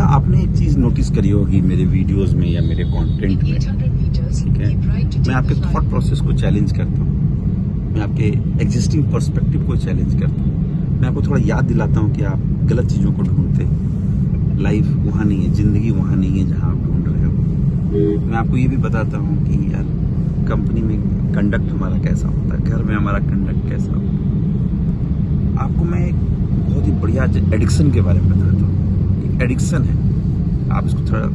आपने एक चीज नोटिस करी होगी मेरे वीडियोस में या मेरे कंटेंट में, ठीक है, मैं आपके थॉट प्रोसेस को चैलेंज करता हूँ, मैं आपके एग्जिस्टिंग पर्सपेक्टिव को चैलेंज करता हूँ, मैं आपको थोड़ा याद दिलाता हूँ कि आप गलत चीज़ों को ढूंढते। लाइफ वहाँ नहीं है, जिंदगी वहाँ नहीं है जहाँ आप ढूंढ रहे हो। मैं आपको ये भी बताता हूँ कि यार कंपनी में कंडक्ट हमारा कैसा होता है, घर में हमारा कंडक्ट कैसा होता है। आपको मैं एक बहुत ही बढ़िया एडिक्शन के बारे में बताता हूँ। एक एडिक्शन है, आप इसको थोड़ा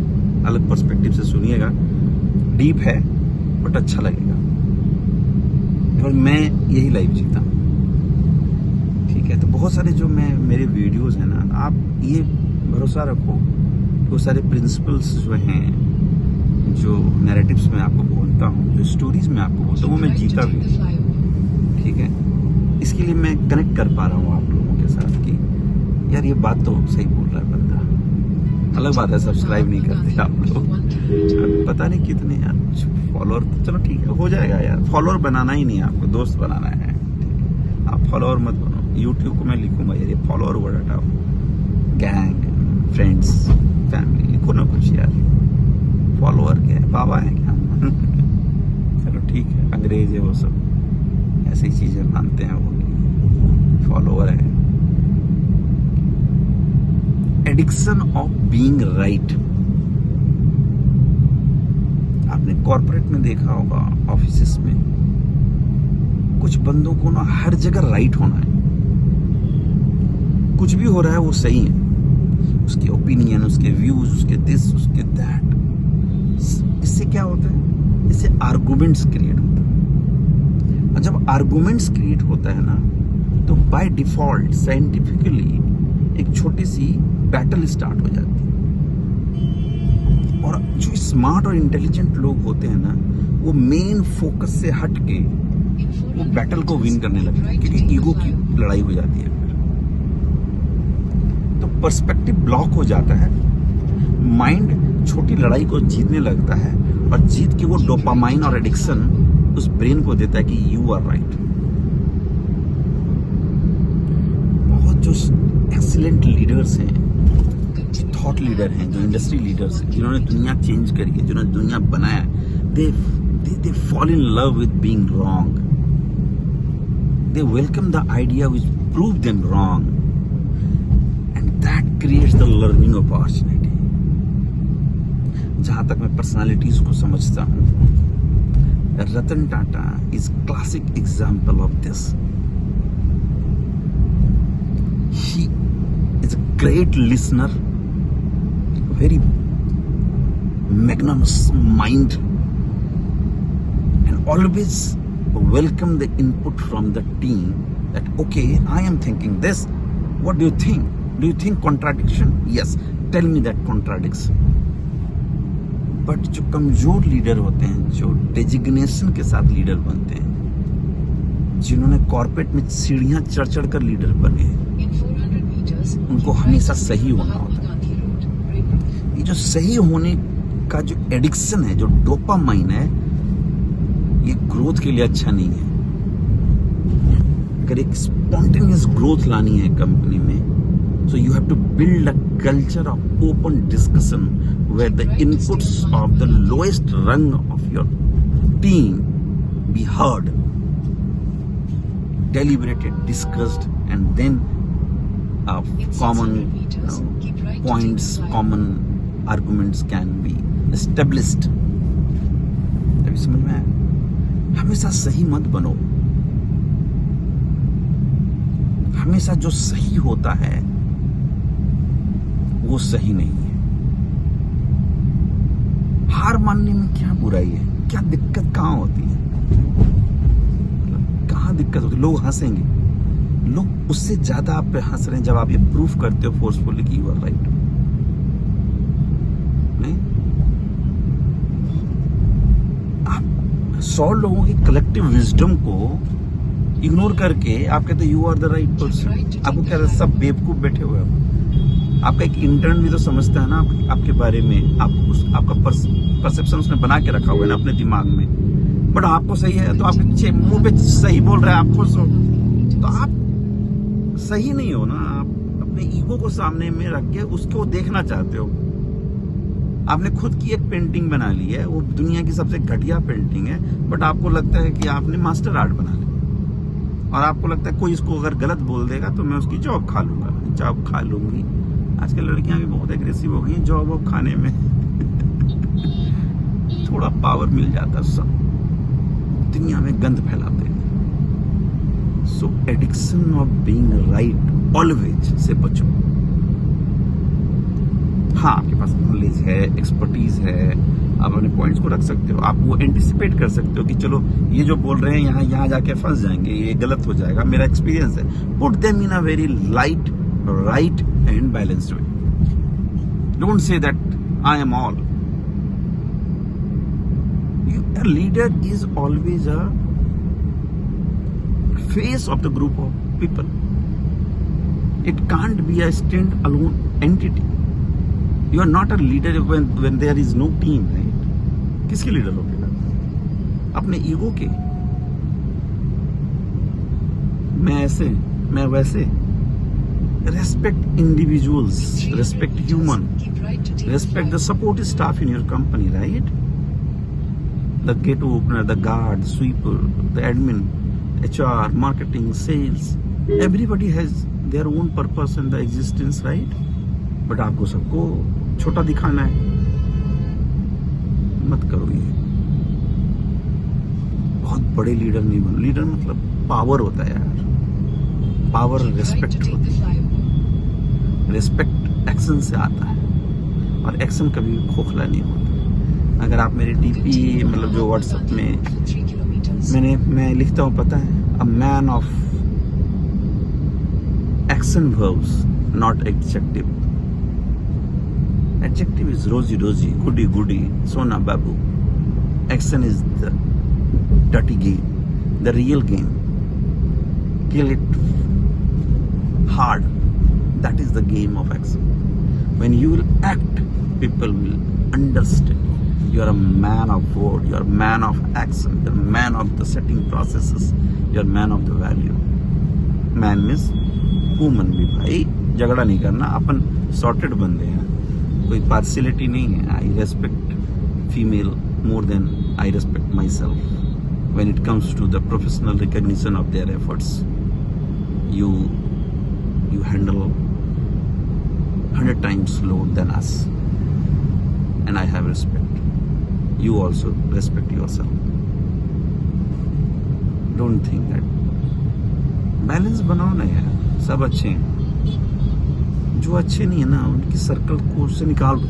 अलग पर्सपेक्टिव से सुनिएगा, डीप है बट अच्छा लगेगा। और मैं यही लाइफ जीता हूँ, ठीक है। तो बहुत सारे जो मेरे वीडियोस हैं ना, आप ये भरोसा रखो, वो सारे प्रिंसिपल्स जो हैं, जो नैरेटिव्स में आपको बोलता हूँ, जो स्टोरीज में आपको बोलता हूँ, वो मैं जीता भी, ठीक है। इसके लिए मैं कनेक्ट कर पा रहा हूँ आप लोगों के साथ कि यार ये बात तो सही बोल रहा है बंदा। अलग बात है सब्सक्राइब नहीं करते आप लोग, पता नहीं कितने यार फॉलोअर, तो चलो ठीक है, हो जाएगा यार। फॉलोअर बनाना ही नहीं है आपको, दोस्त बनाना है, ठीक है। आप फॉलोअर मत बनो। यूट्यूब को मैं लिखूंगा यार, ये फॉलोअर वर्ड हटाओ, गैंग, फ्रेंड्स, फैमिली लिखो ना कुछ यार। फॉलोअर क्या है, बाबा है क्या? चलो ठीक है, अंग्रेज है वो सब, ऐसी चीजें मानते हैं वो, फॉलोअर है। Addiction of being right. आपने कॉर्पोरेट में देखा होगा, ऑफिसेस में कुछ बंदों को ना हर जगह राइट होना है, कुछ भी हो रहा है वो सही है, उसके ओपिनियन, उसके व्यूज, उसके दिस, उसके दैट। इससे क्या होता है? इससे आर्गुमेंट्स क्रिएट होता है, और जब आर्गुमेंट्स क्रिएट होता है ना, तो बाय डिफॉल्ट साइंटिफिकली एक छोटी सी बैटल स्टार्ट हो जाती है। और जो स्मार्ट और इंटेलिजेंट लोग होते हैं ना, वो मेन फोकस से हट के वो बैटल को विन करने लगते हैं, क्योंकि ईगो की लड़ाई हो जाती है फिर। तो पर्सपेक्टिव ब्लॉक हो जाता है, माइंड छोटी लड़ाई को जीतने लगता है, और जीत के वो डोपामाइन और एडिक्शन उस ब्रेन को देता है कि यू आर राइट। बहुत जो एक्सीलेंट लीडर्स हैं, थॉट लीडर हैं, जो इंडस्ट्री लीडर्स हैं, जिन्होंने दुनिया चेंज करी है, जिन्होंने दुनिया बनाया, they fall in love with being wrong. They welcome the idea which proved them wrong, and that creates the learning opportunity. जहां तक मैं पर्सनालिटीज को समझता हूं, Ratan Tata is classic example of this. He is a great listener, very magnanimous mind, and always welcome the input from the team that okay, I am thinking this, what do you think? Do you think contradiction? Yes, tell me that contradicts. But जो कमजोर leader होते हैं, जो designation के साथ leader बनते हैं, जिन्होंने कॉर्पोरेट में सीढ़ियां चढ़ चढ़ कर लीडर बने हैं, उनको हमेशा सही होना होता है। ये जो सही होने का जो एडिक्शन है, जो डोपामाइन है, ये ग्रोथ के लिए अच्छा नहीं है। अगर एक स्पॉन्टेनियस ग्रोथ लानी है कंपनी में, so you have to build a culture of open discussion where the inputs of the lowest rung of your team be heard, deliberated, discussed, and then common points, common arguments can be established. अभी समझ में आया? हमेशा सही मत बनो। हमेशा जो सही होता है वो सही नहीं है। हार मानने में क्या बुराई है? क्या दिक्कत कहाँ होती है? कहाँ दिक्कत होती है? लोग हंसेंगे, लोग उससे ज्यादा आप पे हंस रहे हैं जब आप ये प्रूफ करते हो फोर्सफुली कि यू आर राइट। नहीं, आप 100 लोगों की कलेक्टिव विजडम को इग्नोर करके आप कहते you are the right person. आपको क्या सब बेवकूफ बैठे हुए हैं। आपका एक इंटर्न भी तो समझता है ना आपके बारे में, आपका परसेप्शन उसने बना के रखा हुआ है ना अपने दिमाग में। बट आपको सही है तो आपके पीछे मुंह पे सही बोल रहा है, आपको तो आप सही नहीं हो ना। आप अपने अपने ईगो को सामने में रख के उसको देखना चाहते हो। आपने खुद की एक पेंटिंग बना ली है, वो दुनिया की सबसे घटिया पेंटिंग है, बट आपको लगता है कि आपने मास्टर आर्ट बना लिया, और आपको लगता है कोई इसको अगर गलत बोल देगा तो मैं उसकी जॉब खा लूंगा, जॉब खा लूंगी। आजकल लड़कियां भी बहुत एग्रेसिव हो गई जॉब वॉब खाने में। थोड़ा पावर मिल जाता, सब दुनिया में गंद फैलाते हैं। So addiction of being right always से बचो। हाँ, आपके पास नॉलेज है, एक्सपर्टीज है, आप अपने पॉइंट्स को रख सकते हो, आप वो एंटिसिपेट कर सकते हो कि चलो ये जो बोल रहे हैं यहाँ जाके फंस जाएंगे, ये गलत हो जाएगा, मेरा एक्सपीरियंस है। Put them in a very light, right and balanced way. Don't say that I am all. A leader is always a face of the group of people. It can't be a stand-alone entity. You are not a leader when there is no team, right? किसके leader हो गया? अपने ego के। मैं ऐसे, मैं वैसे। Respect individuals, respect human, respect the support staff in your company, right? The gate opener, the guard, sweeper, the admin, HR, marketing, sales. Everybody has their own purpose in the existence, right? But आपको सबको छोटा दिखाना है। मत करो ये। बहुत बड़े लीडर नहीं बनो। लीडर मतलब पावर होता है यार। पावर रिस्पेक्ट होती है। रिस्पेक्ट एक्शन से आता है, और एक्शन कभी भी खोखला नहीं होता। अगर आप मेरे डीपी मतलब जो व्हाट्सएप में मैं लिखता हूँ, पता है, a man of action verbs, not adjective. Adjective is rosy rosy, goody goody, सोना बाबू। Action is the dirty game, the real game. Kill it hard. That is the game of action. When you will act, people will understand. You are a man of word. You are a man of action. You are a man of the setting processes. You are a man of the value. Man means human भी भाई, झगड़ा नहीं करना, अपन sorted बंदे हैं, कोई partiality नहीं है. I respect female more than I respect myself. When it comes to the professional recognition of their efforts, you handle 100 times load than us, and I have respect. You also respect yourself. Don't think that. Balance बनाओ ना यार, सब अच्छे हैं, जो अच्छे नहीं है ना उनकी सर्कल को से निकाल दो,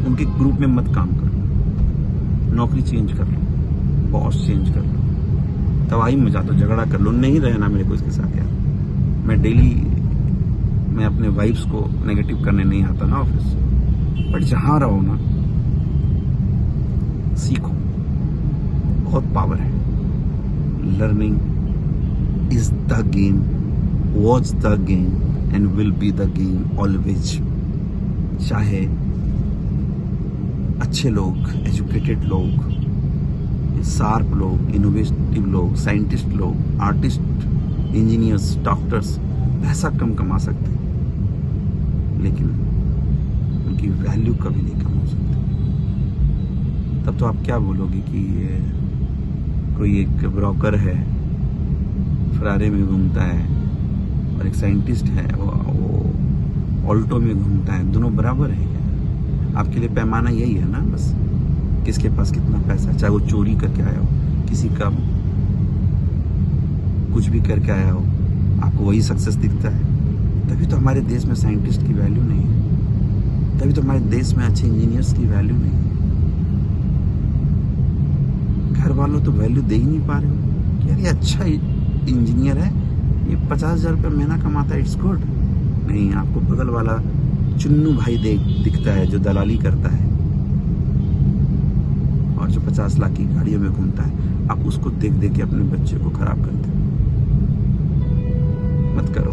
उनके ग्रुप में मत काम करो, नौकरी चेंज कर लो, बॉस चेंज कर लो, तबाही मचा दो, झगड़ा कर लो, नहीं रहना मेरे को इसके साथ यार। मैं अपने वाइफ्स को नेगेटिव करने नहीं आता ना ऑफिस, बट जहां रहो ना सीखो, बहुत पावर है। Learning is the game, watch the game and will be the game always. चाहे अच्छे लोग, एजुकेटेड लोग, शार्प लोग, इनोवेटिव लोग, साइंटिस्ट लोग, आर्टिस्ट, इंजीनियर्स, डॉक्टर्स पैसा कम कमा सकते हैं, लेकिन उनकी वैल्यू कभी नहीं कम हो सकती। तब तो आप क्या बोलोगे कि कोई एक ब्रोकर है, फरारी में घूमता है, और एक साइंटिस्ट है, वो ऑल्टो में घूमता है, दोनों बराबर है क्या? आपके लिए पैमाना यही है ना, बस किसके पास कितना पैसा, चाहे वो चोरी करके आया हो, किसी का कुछ भी करके आया हो, आपको वही सक्सेस दिखता है। तभी तो हमारे देश में साइंटिस्ट की वैल्यू नहीं है, तभी तो हमारे देश में अच्छे इंजीनियर्स की वैल्यू नहीं है। घर वालों तो वैल्यू दे ही नहीं पा रहे हो कि यार ये अच्छा इंजीनियर है, ये 50,000 रुपये महीना कमाता है, इट्स गुड। नहीं, आपको बगल वाला चुन्नू भाई दिखता है जो दलाली करता है और जो 50 लाख की गाड़ियों में घूमता है, आप उसको देख देख के अपने बच्चे को खराब करते हो। मत करो,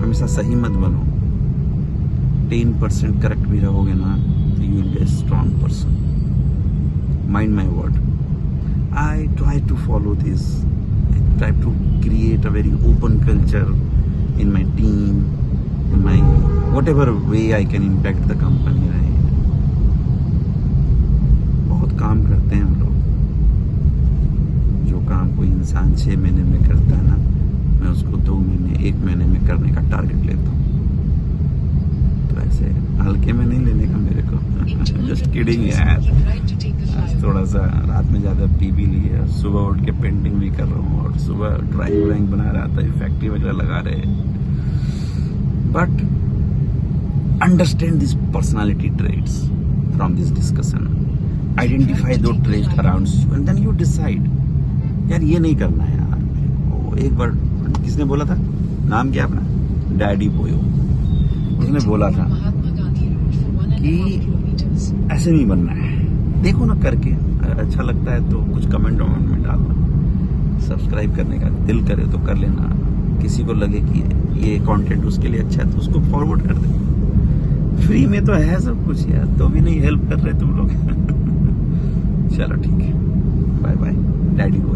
हमेशा सही मत बनो। 10% करेक्ट भी रहोगे ना तो you will be a strong person. Mind my word, I try to follow this, I try to create a very open culture, in my team, in my whatever way I can impact the company, right? बहुत काम करते हैं हम लोग। जो काम कोई इंसान 6 महीने में करता है ना, मैं उसको 2 महीने 1 महीने में करने का टारगेट लेता हूँ। तो ऐसे हल्के में नहीं लेने का मेरे को। जस्ट किडिंग यार। आज थोड़ा सा रात में ज़्यादा पी भी लिया, सुबह उठ के पेंटिंग भी कर रहा हूँ और सुबह ड्राइंग बना रहा था, फैक्ट्री वगैरह लगा रहे। But understand this personality traits from this discussion, identify दो traits around you and then you decide, यार ये नहीं करना है यार। एक बार किसने बोला था, नाम क्या अपना, डैडी बोयो, उसने बोला था कि ऐसे नहीं बनना है। देखो ना करके, अगर अच्छा लगता है तो कुछ कमेंट में डालना, सब्सक्राइब करने का दिल करे तो कर लेना, किसी को लगे कि ये कंटेंट उसके लिए अच्छा है तो उसको फॉरवर्ड कर दे। फ्री में तो है सब कुछ यार, तो भी नहीं हेल्प कर रहे तुम लोग। चलो ठीक है, बाय बाय, डैडी बोयो।